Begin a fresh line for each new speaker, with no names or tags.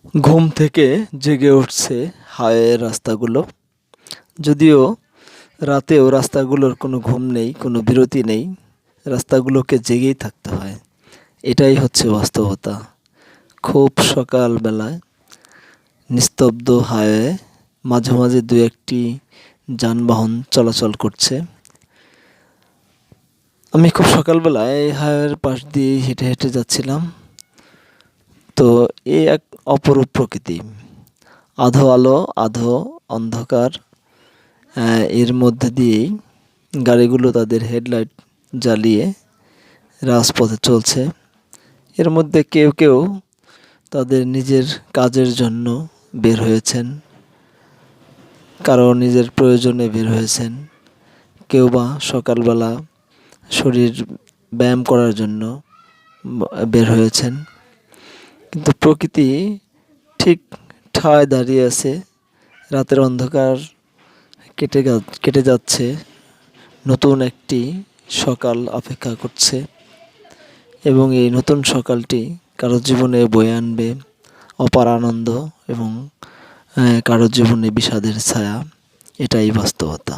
ঘুম থেকে জেগে উঠছে হাইওয়ের রাস্তাগুলো। যদিও রাতেও রাস্তাগুলোর কোনো ঘুম নেই, কোনো বিরতি নেই। রাস্তাগুলোকে জেগেই থাকতে হয়। এটাই হচ্ছে বাস্তবতা। খুব সকালবেলায় নিস্তব্ধ হাইওয়ে, মাঝে মাঝে দু একটি যানবাহন চলাচল করছে। আমি খুব সকালবেলায় এই হাইওয়ের পাশ দিয়ে হেঁটে হেঁটে যাচ্ছিলাম। তো এই এক অপরূপ প্রকৃতি। আধো আলো আধো অন্ধকার, এর মধ্যে দিয়েই গাড়িগুলো তাদের হেডলাইট জ্বালিয়ে রাজপথে চলছে। এর মধ্যে কেউ কেউ তাদের নিজের কাজের জন্য বের হয়েছেন, কারো নিজের প্রয়োজনে বের হয়েছেন, কেউ বা সকালবেলা শরীর ব্যায়াম করার জন্য বের হয়েছেন। কিন্তু প্রকৃতি ঠিক ঠায় দাঁড়িয়ে আছে। রাতের অন্ধকার কেটে যাচ্ছে, নতুন একটি সকাল অপেক্ষা করছে এবং এই নতুন সকালটি কারো জীবনে বয়ে আনবে অপার আনন্দ এবং কারো জীবনে বিষাদের ছায়া। এটাই বাস্তবতা।